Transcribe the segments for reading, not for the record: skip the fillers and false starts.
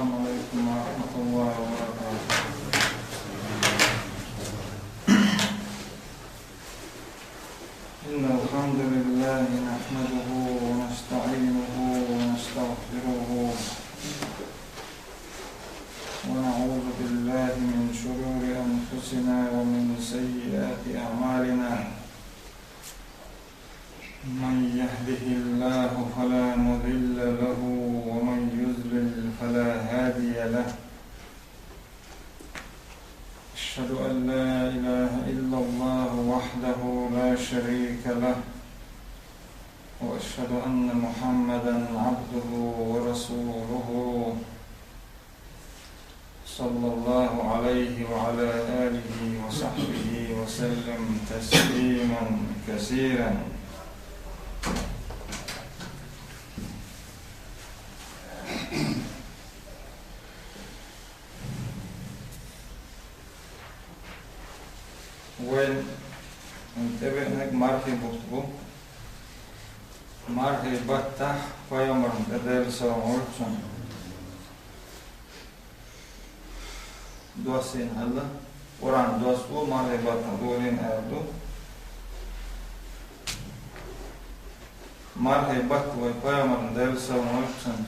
السلام عليكم ورحمة الله وبركاته. إن الحمد لله نحمده ونستعينه ونستغفره ونعوذ بالله من شرور أنفسنا ومن سيئات أعمالنا. من يهده الله فلا مضل له ومن يضلل فلا هادي له. أشهد أن لا إله إلا الله وحده لا شريك له وأشهد أن محمدا عبده ورسوله صلى الله عليه وعلى آله وصحبه وسلم تسليما كثيرا. وين انتبه انك مرحبا مرحبا فيمر تدل سوامرتون دوسين هلا وران دوسو مرحبا دورين اردو مرحبا ويفيمر تدل سوامرتون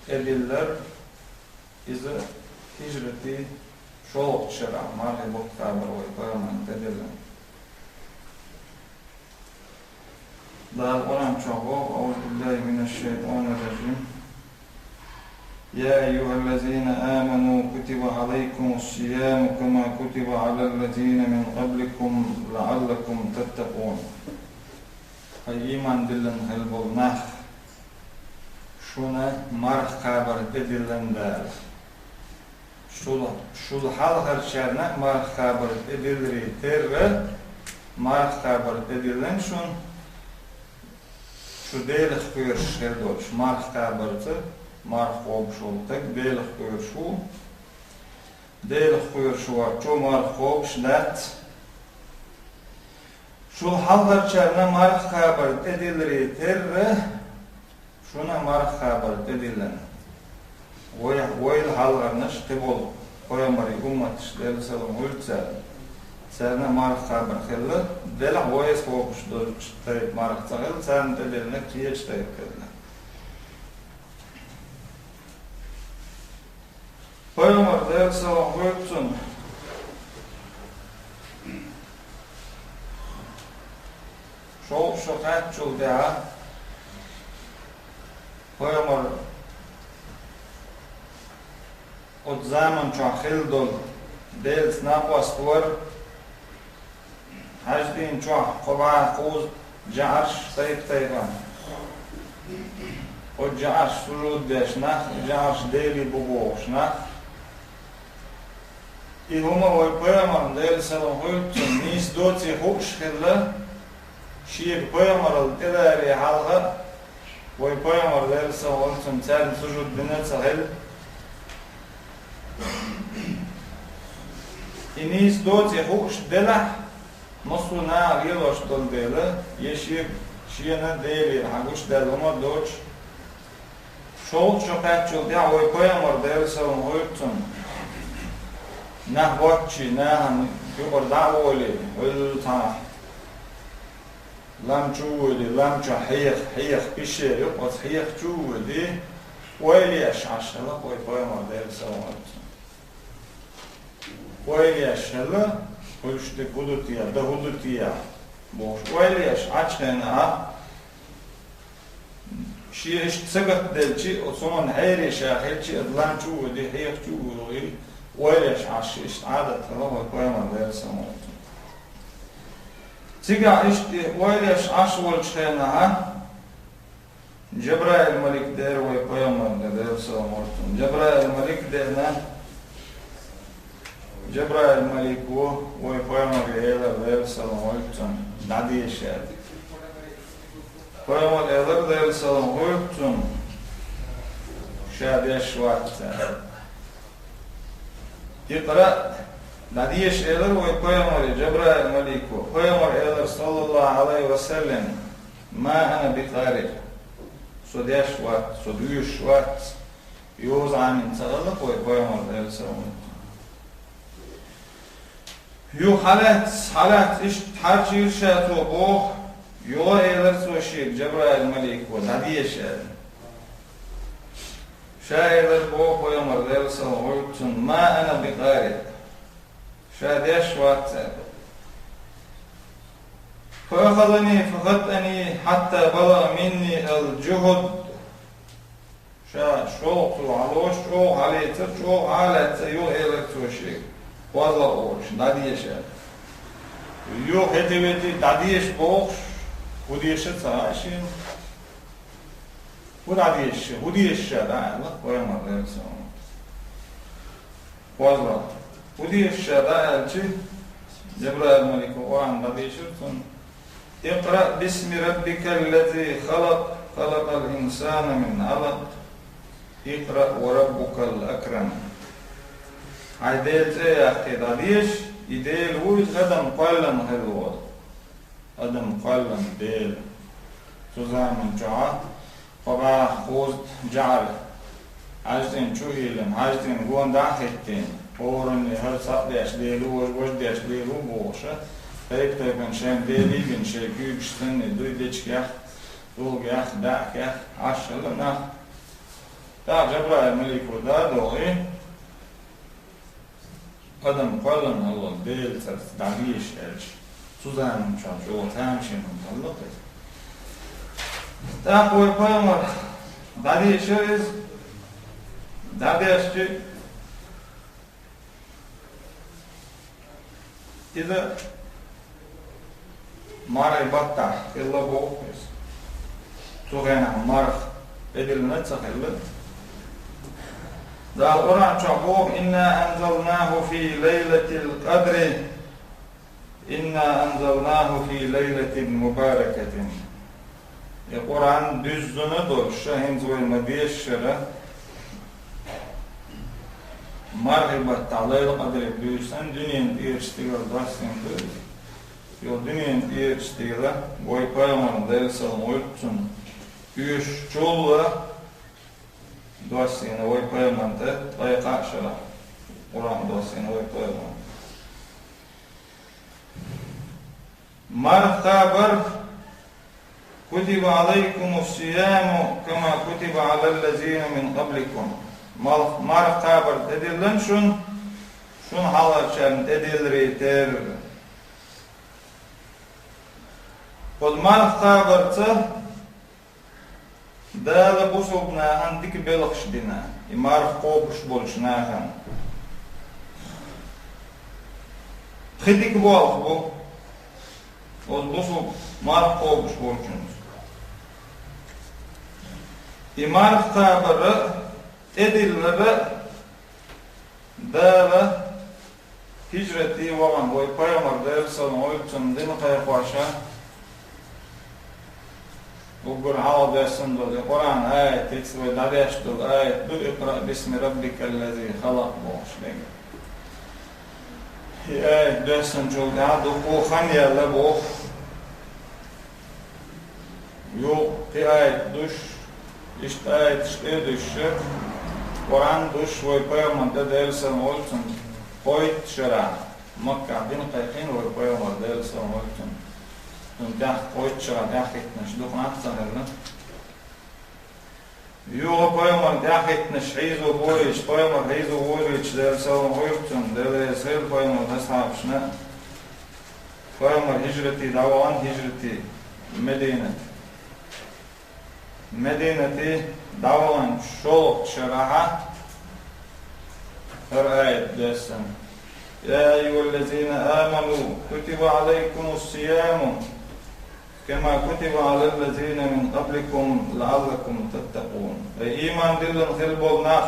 ediller izi hicreti şoluk şera marhebot kabar oy koyaman tedilen. Dal oran çoğu Euzubillahimineşşeytanirracim. Ya eyyühellezine amenu kutiba aleykumus-siyamu kema kutiba alellezine min qablikum la'allakum tettekûn. Hay iman dillen helbol nah. Şuna marh kabar edilen der. Şul hal harçlarına marh kabar edilir terve marh kabar edilen şu değerli kuyur şerdoş marh kabartı marh oluşultak değerli kuyur şu değerli kuyur şu var ço marh oluşlat şul hal harçlarına marh kabar edilir terve şuna marh kabar edilen Oil halgarnaş kibol koyamari ummat işleri salon ultsel serna marh kabar khilli dela oyes fokushdur çıtayıp marh tsagil sen delerine kiye çıtayıp kelle koyamar del salon ultsun şokat çul dea koyamar od zaman çahildol dels napastor hajdin çah qova quz jarsh sayt tayban od jarsh surud deshna jarsh deli boboshna ilhuma oy poyamar del salon hoytun nis doti hochkhilla şiir poyamaral edari halga oy poyamar del salon hoytun sen surud dinetsahel Inis doce huş dela nosuna riloş dol dela yeşir şiyana deli haguş deloma doç şol şokatçıl ya oy koyamar del salon hoytun nah vakçi nah yubar davoli öl ta lam çuudi lam çahiyh pişe yok o hiyh çuudi oyli aşaşla oy koyamar del salon hoytun Oyliyaş hella, ölçte kudutiya, da hudutiya boş. Oyliyaş açkena şi iş sıgat delçi, o zaman hayri şahilçi adlan çuğu di hayr çuğu il. Oyliyaş aşı iş adet Allah koyamar dersen oldu. Siga işte oyliyaş aşı olçkena Cebrail Malik der ve koyamar dersen oldu. Cebrail Malik derna Cebrail Maliku oy koyamar eyler der sallam olçun nadiye şer. Koyamar eyler der sallam olçun şadiye şvat. İqra nadiye şerler oy koyamar Cebrail Maliku koyamar eyler sallallahu aleyhi ve sellem ma ana biqari. Sodiye şvat, sodiye şvat Yoz amin sağla koyamar derse onu. Yu halat iş harcı irşat o bu yola eyler soşir Cebrail Malik o hadiye şer. Şairler bu koyamar derse onu ma ana biqari. Şadiş vat. فأخذني فغطني حتى بلغ مني الجهد شوق العروش شوق عليه شوق على يو إلكتروشي وضع أورش داديش يو هتبتي داديش بوش وديش تساشين وديش شارع الله ويمر لسه وضع وديش شارع الشي جبرائيل ملك وعن داديش اقرأ باسم ربك الذي خلق الإنسان من علق اقرأ وربك الأكرم عديت يا أخي داديش يديل ويد غدم قلم هلوض غدم قلم ديل سوزان من جعا قبع خوز جعل عجدين شوهيلن عجدين قوان داخلتين قورن هر صديش ديلو وجديش ديلو بوشة Teikten šiem dievīgiem, šie kūkšķini, duidečkjah, tulgjah, dākjah, ašalanah. Tā Cebrail Meliku dādoli, adam qallan Allah dēļ cars dāgīši elš, suzānum šāds šo tāmšiem un talloties. Tā ko ir pajamar, dādīši es, dādīši, ida Mara batta illa boqis. Sugena marx edilna tsaqilla. Da Quran çaqoq inna anzalnahu fi laylatil qadr. Inna anzalnahu fi laylatin mubarakatin. Quran düzzünü doğuşa henzoy madiyşara. Marhibat alayl qadr düzsen dünyanın irstigal dasındır. Yo dünyanın irstiğiyle boy payamın dersalım oytun üç çoğula dosyana boy payamın da ayqaşara Kur'an dosyana boy payamın marhabar kutiba aleykumus siyamu kama kutiba alellezine min qablikum marhabar dedilen şun halarçan dedilri ter والمارف قابرته دال بوسوبنا عندك بلخش دينا يمارف قوبش بولشناخن خديك بوالخ بو والبوسوب مارف قوبش بولشنز يمارف قابره edilleri دال hicreti olan boy payamar dersan oytun dini kayakwaşa وقول عوض يسندل القرآن آية تكسر دادشتل آية اقرأ باسم ربك الذي خلق بوشلين هي آية دسنجل دادو قوخان يلا بوخ يو في آية دوش اشت آية تشتي دوش قرآن دوش ويبايمان دادلسان ولتن قويت شرع مكة دين قيقين ويبايمان دادلسان ولتن داخ قويتشرا داخلتنش دوخ نحصنرنا يوغا بايمر داخلتنش عيزو بويش بايمر عيزو بويش دل سوام غيرتن دل يسير بايمر دسحابشنا بايمر هجرتي دعوان هجرتي مدينتي دعوان شولق شرعا هر آية دسن يا أيها الذين آمنوا كتب عليكم الصيام كما كتب على الذين من قبلكم لعلكم تتقون إيمان دلن خلبول ناخ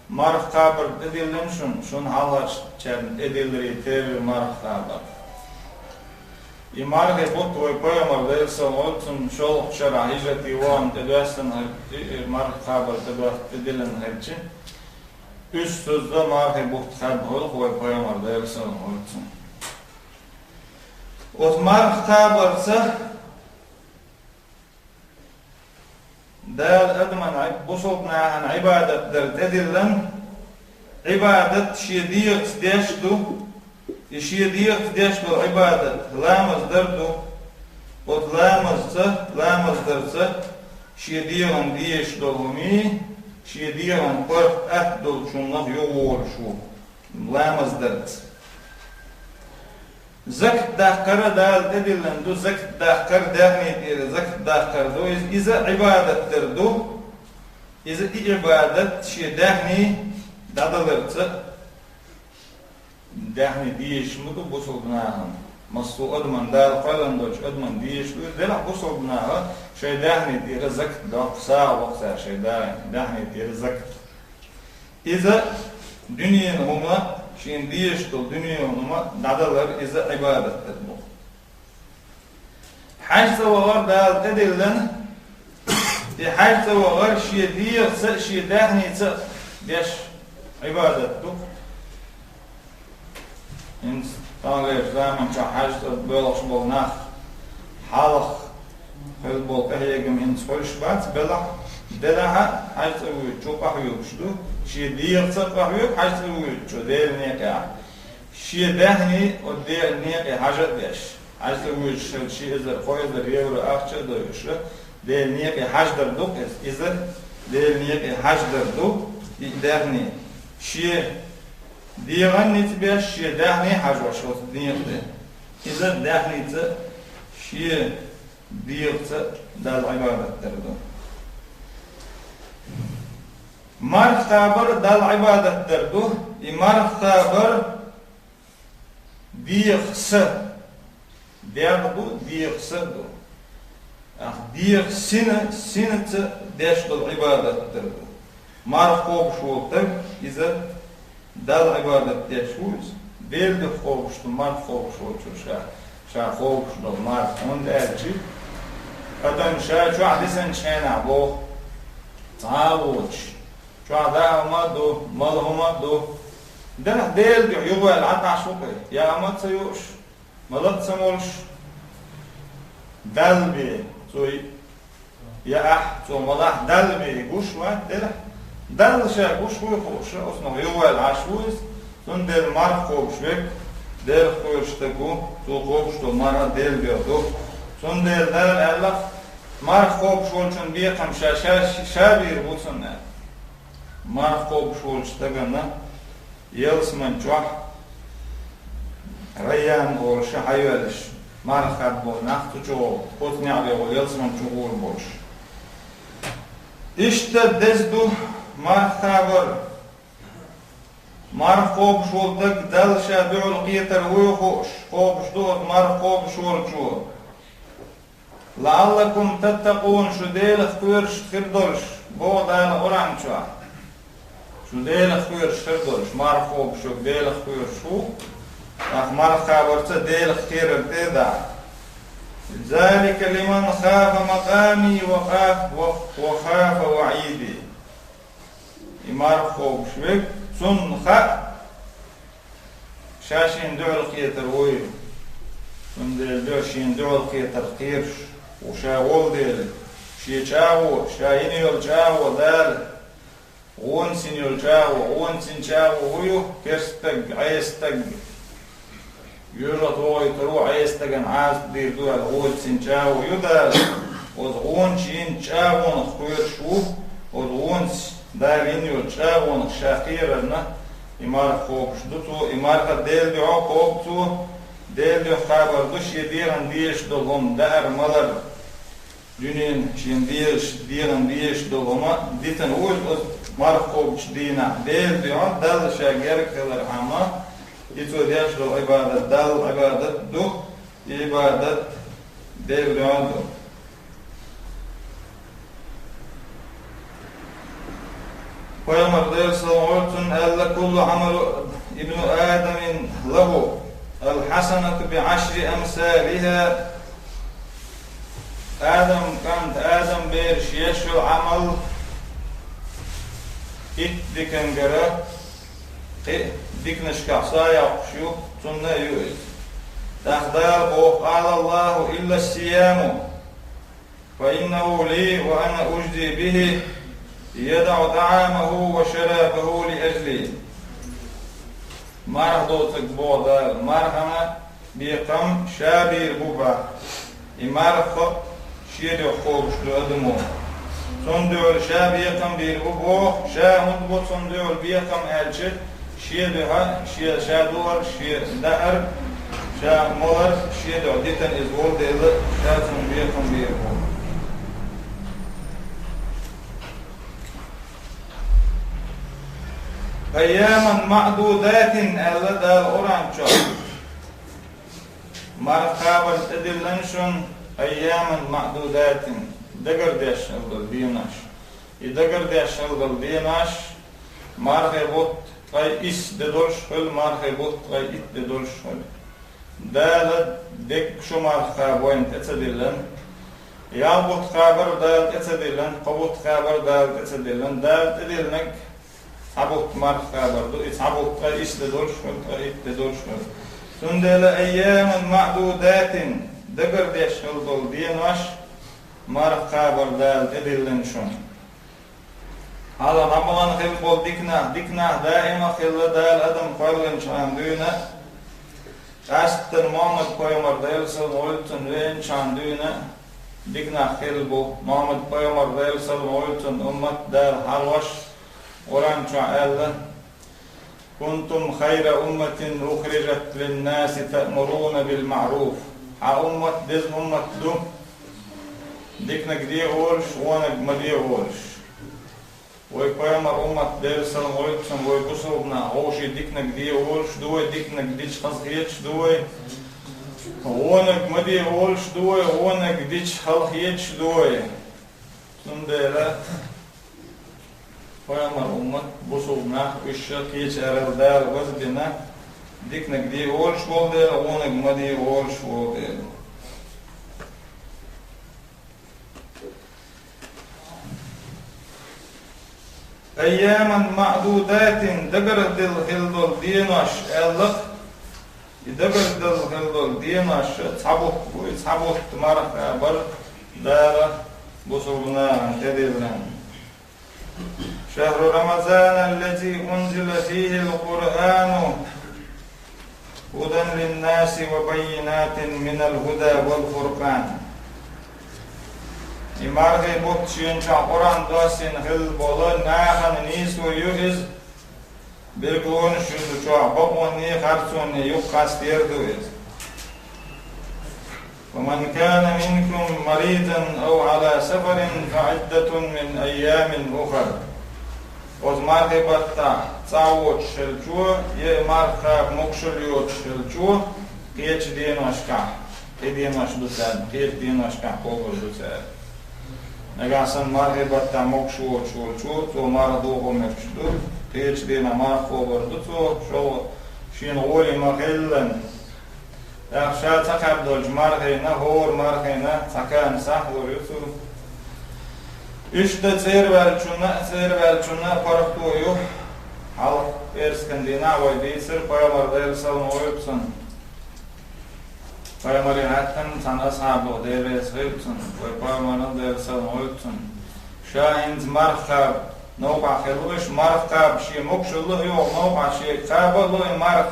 marf kabir edildim şun halar çern edilri ter marf kabir İmarge but ve peygamber dersen olsun şol şara hicreti van edesen marf kabir edilen hepsi üst sözde marge but kabir ve peygamber dersen olsun o marf kabirse دال أدمن بصوبنا عن عبادة درتدلن عبادة شيديق ديشدو شيديق ديشدو عبادة لامز دردو لامز درسه شيديغن ديشدو همي شيديغن قرف أهدل شنه يغول شو لامز درس زكت داخر دال تدلن دو زكت داخر داخني تير زكت داخر دو إذا عبادة دردو إذا عبادة شي داخني دادلرت داخني ديش مدو بوصلناهم مصو أدمن دال قلن دوش أدمن ديش دلع بوصلناها شي داخني تير زكت داخ ساعة وقتها شي داخني تير زكت إذا دنيا هما شين ديش دول دنيا هما دادلر إذا عبادة تدبو حاج سوغر دال تدلن دي حاج سوغر شي دير شي داخني بيش عبادة دو إنس تانغير زامن شا حاج بلغش بلناخ حالخ بل كهيجم إنس خلش بات بلغ دلها حاج سوغر شو قحيوش دو شي دير قحيوك حاج سوغر شو دير نيكا شي داخني ودير نيكا حاجة بيش حاج سوغر شي إزر خوي إزر يورو أخشى دوش دير نيكا حاج دردو إزر دير نيكا حاج دردو داخني شي ديغني تبيش شي داخني حاج وشوط ديغني إذا داخني شي ديغت دال عبادة دردو مارخ خابر دال عبادة دردو مارخ خابر ديغس دردو ديغس دو ديغ سنة داش دال عبادة دردو مارخ خوب شوطك إذا دال عبادة داشوز ديل خوب شو مارخ خوب شو شا خوب شو مارخ هون دارجي أدن شو عدسن شان عبو تعاوش شو عدا مادو مالهما دو ده ديل بيعيبوا العطع شوقي يا أمات سيوش ملت سمولش دلبي توي يا تو ملاح دلبي قوش واحد دل شا قوش هو خوش أصلا يبوا العشوز تون ديل مار خوش بك ديل خوش تكو تو خوش تو مار ديل بيردو تون ديل دل ألف مار خوش ولشون بيقم شابير بوتسنا مار خوش ولش تجنا يلس من جوح ريان ولش حيولش مار خد بول نخت جو قط نعبي ويلس من جوول بولش دزدو مار خابر مار خوش ولتك دل شابيع القيتر ويخوش خوش دوت مار خوش ولشور لعلكم تتقون شو ديل خيرش خردولش بو دال أوران شو ديل خيرش خردولش مار خوب شو ديل خير شو مار خابرت ديل خير تدا ذلك لمن خاف مقامي وخاف وعيدي مار خوب شوك سن خا شاشين دعو القيتر ويل سن ديل دوشين دعو القيتر خيرش وشا ولدل شي تشاو شاين يلجاو دال ونسين يلجاو ونسين تشاو ويو كرستق عيستق يرى توي ترو عيستق عاز دير دو الغونسين تشاو يدال وغونشين تشاو نخير شو وغونس دارين يلجاو نخشاخيرنا إمار خوبش دوتو إمار ديل بيعو خوبتو ديل بيعو خابر دوش يديرن ديش دولهم دار ملر دنين شين ديرن ديش دولهما ديتن اوز مارخ خوبش دينا ديل بيعو دل شاقر كلر عما يتو ديش دول عبادة دل عبادة دو عبادة ديل بيعو دو ويوم ديل صلواتن ألا كل عمل ابن آدم له الحسنة بعشر أمثالها كانت آدم بيرش يشو عمل ديكن جرا ديكنش كعصايا وشو سنة يوز تخدار قال الله إلا الصيام فإنه لي وأنا أجزي به يدع طعامه وشرابه لأجلي. مرح دوتك بوضا مرحنا بيقم شابير بوبا إمارخ شير خوش لأدمو صندوق شابيقم بير بوبو شاهد بو صندوق بيقم ألشت شيدها شادور شيدار شامور شيدو ديتن إزول ديل شاتن بيقم بير بو. أياما معدودات ألا دال أورانشو مرخابا تدلنشون أياما معدودات دقر ديش الديناش يدقر ديش الديناش مرخبوت أي إس ددولش هل مرخبوت أي إت ددولش هل دال دك شو مرخابوين تتدلن يابوت خابر دال تتدلن قبوت خابر دال تتدلن دال تدلنك عبوت مرخابر دو إت عبوت أي إس ددولش هل أي إت ددولش هل سندل أيام معدودات دقر ديش هلدول دينوش مرخابر دال تدلنشون هذا رمضان خيل بول ديكنا دائما خيل دال أدم قرلنشان دونا أستن محمد قيمر ديلسل مولتن رينشان دونا ديكنا خيل بول محمد قيمر ديلسل مولتن أمت دال حلوش ورانشان ألا كنتم خير أمة أخرجت للناس تأمرون بالمعروف أمة دز أمة دم ديكنا قدي أولش وانا مدي أولش ويقيمر أمة دير سلام ويتسن ويقصربنا أوشي ديكنا قدي أولش دوي ديكنا قديش خلقيتش دوي وانا مدي أولش دوي وانا قديش خلقيتش دوي سندلا قيمر أمة بصوبنا ويشكيش أرل دار وزدنا ديكنا قدي أولش بولدر وانا مدي أولش بولدر. أياما معدودات دقر دل هلدول ديناش ألق دقر دل هلدول ديناش تصحبوت مرح بر دار بصرنا تدلنا. شهر رمضان الذي أنزل فيه القرآن هدى للناس وبينات من الهدى والفرقان. إمارغي بوتشين شاقران دوسين هل بولا ناخن نيسو يوهز بيرقون شوزو شوع بقوني خرسون يقاس تيردوز. ومن كان منكم مريضا أو على سفر فعدة من أيام أخر. وزمارغي بطا تعوت شلچو يمارغا مكشليوت شلچو قيتش دينوشكا دينوش دوساد قيت دينوشكا قوبر دوساد. نجاسن مارغي بطا مكشور شلچو تو مارغوغو مكشدو قيتش دينا مارغو بردو شو شين غولي مغلن أخشى تقعد دولج مارغينا هور مارغينا تكان سحور يسو İşte serverçuna paraktoyu halk erskendina vaydisir payamardayl salın oyupsun. Payamari hattan san ashabu deves oyupsun. Payamarın deyl salın oyupsun. Şahinz markhab noqa khilwish markhab şi mokşullu yok noqa şi qabalı mark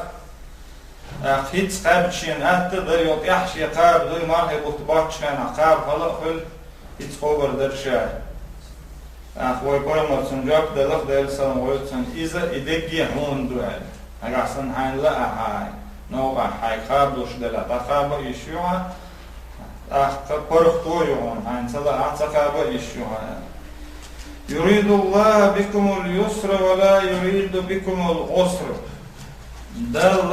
Hits qab şin hatta der yok yahşi qab du marhi butbatçana qab hala khul hits qobar der şa أخوي قرمت سنجاب دلخ دل سلام ويتسن إذا إدقي هون دوال أقصن حين لا هاي نوقع حي خابلوش دلا تخابا يشيوها قرختو يهون حين سلا أعتقابا يشيوها يريد الله بكم اليسر ولا يريد بكم العسر دل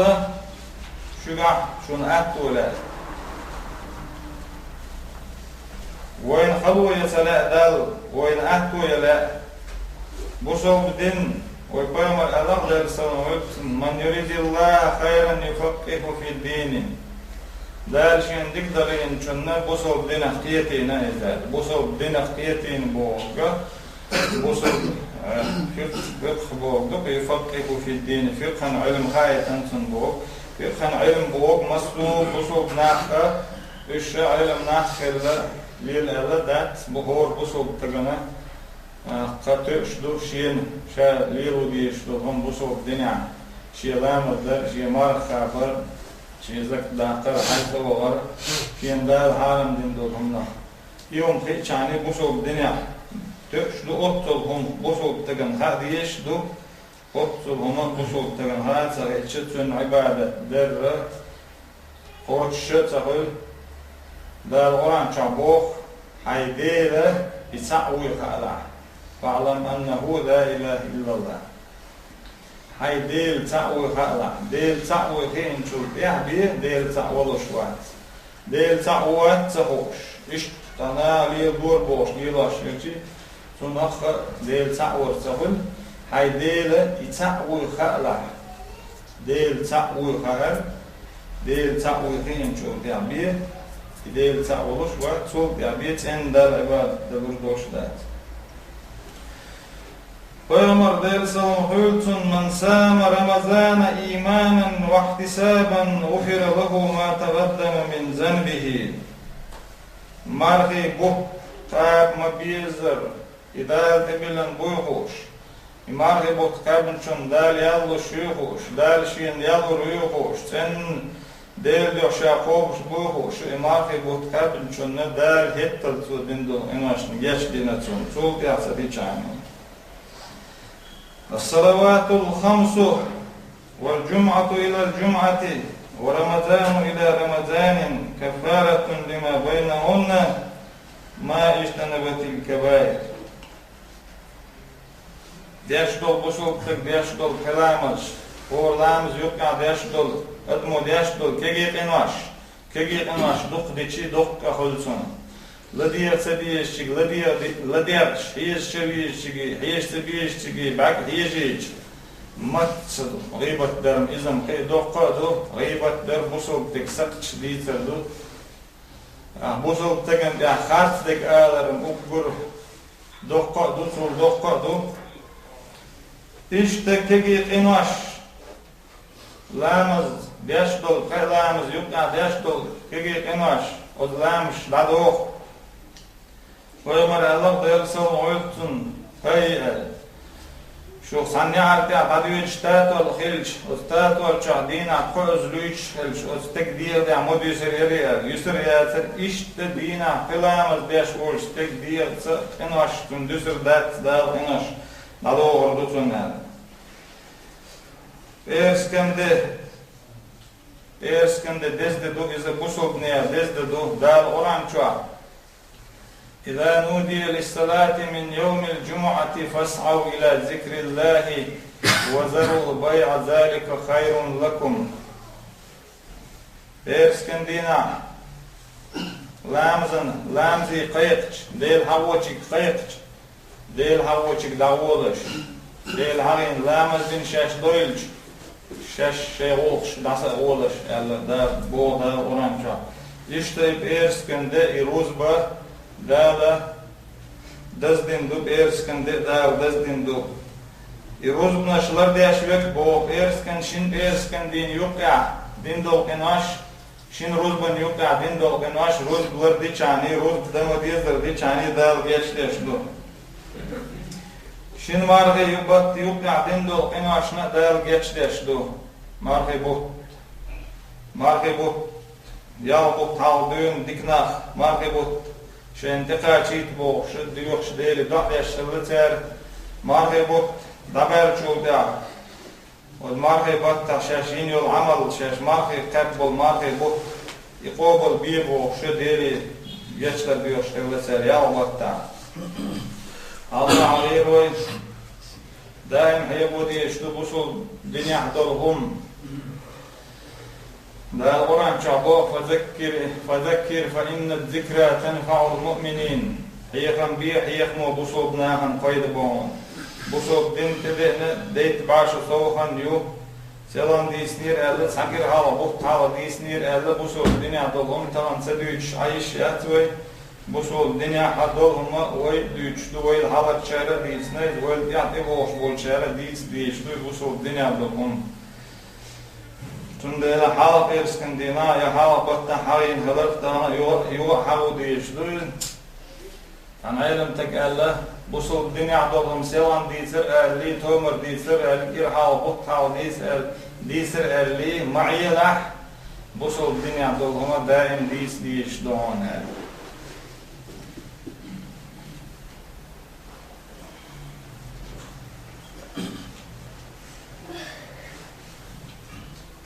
شقع شون أتولا وين خلو يسلا دل وين أتو يلا بصوب دين ويقيم الأذى للسنوات من يريد الله خيرا يفقه في الدين دال شين دقدرين شنا بصوب دين اختيتين إذا بصوب دين اختيتين بوقة بصوب فقه بوقة يفقه في الدين فقه علم خاية أنتن بوق فقه علم بوق مصلوب بصوب ناخة إيش علم ناخة ليل ألا دات بهور بصوب تجنا قطع شدو شين شا ليرو دي شدو هم بصوب دنيا شي لام الدر شي مار خابر شي زك داخل حيث وغر شين دال عالم دين دول هم يوم في شاني بصوب دنيا تشدو أطل هم بصوب تجن هذه يشدو أطل هم بصوب تجن هذا سريع شتون عبادة در قوت شت سهل دال قرآن شابوخ حيديله يسعوي خاله فاعلم أنه لا إله إلا الله هاي ديل تعوي خاله ديل تعوي خين شو بيه ديل تعوي لشوات ديل تعوي تهوش إيش تنا لي دور بوش ليلاش يجي سنخ ديل تعوي تهول هاي ديل يتعوي خاله ديل تعوي خال ديل تعوي خين شو بيه ديل تعوي لشوات سو بيه تندل عباد دبردوش دات فيمر ديل سلام من سام رمضان إيمانا واحتسابا غفر له ما تقدم من ذنبه مرغي بو قاب مبيزر إذا تبلن بوخوش مرغي بو قاب شن دال يالو شيخوش دال شين يالو ريخوش تن ديل يشاقوش بوخوش مرغي بو قاب شن دال هتل تو دندو إناش نجاش دينا تون سوق يحسدي چانو الصلوات الخمس والجمعة إلى الجمعة ورمضان إلى رمضان كفارة لما بينهن ما اجتنبت الكبائر ديشدول بسوقتك ديشدول كلامش هو لامز يقع ديشدول ادمو ديشدول كيجي قناش دق ديشي دق خلصون لدير سبيشتي لديرش هيش شبيشتي هيش سبيشتي باك هيجيج متصل غيبة درم إذا كي دوقادو غيبة در بوسوق تك سقش ديتردو بوسوق تكن يا خارج تك آلرم أكبر دوقادو تول دوقادو إيش تكيجي قناش لامز ديشدول لامز يبقى ديشدول كيجي قناش ودلامش دادوخ ويمر الله ديرسون ويتون هاي شو صنع عرتي عدوي شتات والخلش استات والشهدين عقوز لويش خلش استقدير ده عمود يسر ياسر إيش تدينا قلام البيش ورش تقدير إنوش تندسر دات دال إنوش نالو وردوتون هذا إيرسكنده دزد دو إذا بوسوب نيا دزد دو دال أوران شوا إذا نودي للصلاة من يوم الجمعة فاسعوا إلى ذكر الله وذروا البيع ذلك خير لكم إيرسكندينا لامزي قيقش ديل هاوچك قيقش ديل هاوچك داولش ديل هارين لامزين شاش دويلش شاش شيغوش داسا اولش دا بو دا اورانچا يشتيب إيرسكنده إروزبا دالا دزدين دوب إيرسكنده دال دزدين دوب إروزبنا شلر دياشوك بو إيرسكن شين إيرسكندين يوقع دين دول قناش شين روزبن يوقع دين دول قناش روز بلر دي چاني روز بدمو ديزر دي چاني دال بيشتيش دو شين مارغي يبط يوقع دين دول قناشنا دال بيشتيش دو مارغي بو ياو بو تاودون ديكناخ مارغي بو شين تقاچيت بو شد يوخش ديلي دعيش شلتر مارغي بو دبر چودا والمارغي بطا شاشين يول عمل شاش مارغي قبل مارغي بو يقوبل بيبو شد ديلي يشتر بيوش شلتر ياو بطا الله عليه دائم هيبودي يشتو بوصل دنيا حضرهم دا القرآن شعبه فذكر فإن الذكرى تنفع المؤمنين حيقا بيه حيقمو بصوبناها قيد بون بصوب دين تدهن ديت باش صوخا يو سلام دي سنير أهل ساكر حالا بوخت حالا دي سنير أهل بصوب دنيا حضرهم تلان سدوش عيش ياتوي بصوب دنيا حضرهم ويدوش دويل حالا تشارة دي سنير ويل يعطي بوش بول شارة دي سديش دوي بصوب دنيا حضرهم Tundela halk erskindina ya halk batta hayin halak dana yo hawu diyişdü. Anaylam tekalla busul dünya dolum sevan diysir erli tomur diysir erli halk but hawu diysir erli ma'ilah busul dünya doluma daim diyişdü ona.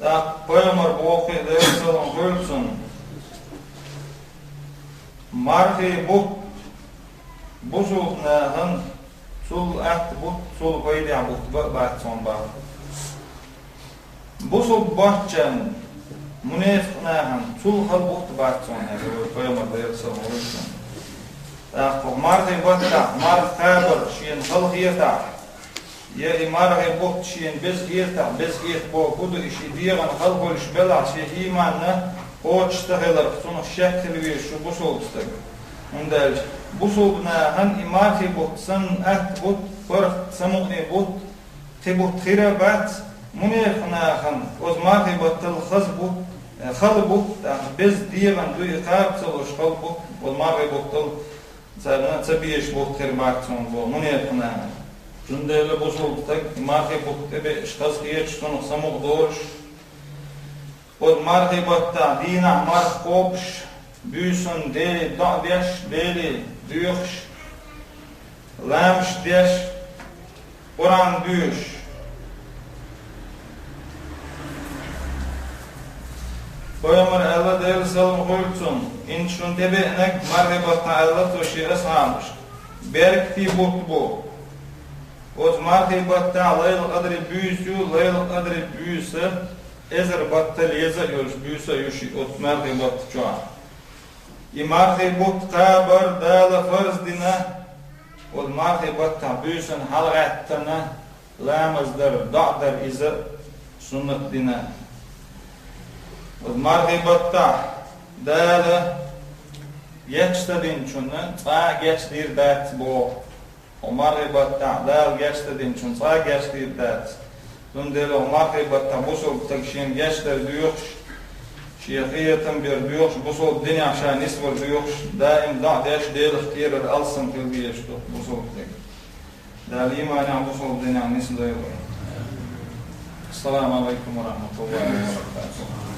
Da Peygamber bu okuyda sallam buyursun. Marhi bu sultnahın sul at bu sul payda bu batson ba. Bu sul bahçen munafiqnahın sul hal bu batson Peygamber sallam buyursun. Da marhi batta marh khabar şin halqiyata ya imarge bot şin biz irta bu kudu işi diğen halkol şbela şey imanna oçtağlar sonu şekil ve şu bu solstak. Ondal bu solbna han imarge botsan at bot var samuni bot tibut khirabat munifna han oz marge botal khazbu khalbu biz diğen du iqab soluş khalbu oz marge botal sana tabiiş bot khirabat son bu munifna Tundela bozuldak, marhe bukte şkas geçtun samuk doğuş. Od marhe batta dina marh kopş, büyüsün deli dağdeş, deli düyüş, lamş deş, oran büyüş. Peygamber Allah değerli salam koyulsun, inşun debenek marhe batta Allah toşi eshamış. Berkti bu. Oz marhibatta layl adri büyüsü ezer batta leza yoş büyüsü yoşi ot marhibat çoğan. Marhibat kabar dala farz dina oz marhibatta büyüsün halgattana lamazdır da'dar iza sünnet dina. Oz marhibatta dala geçtedin çuna ta geçtir dat bu. Marhibatta dal geçtedin çun sağ geçtir dat. Tundela marhibatta busul takşin geçtir duyuş. Şeyhiyetin bir duyuş busul dünya şan isvar duyuş. Daim da'deş del ihtiyar alsın kılbiyeş busul tek. Dal imana busul dünya nisl duyuş. Assalamu alaikum ve rahmetullahi ve berekatuhu.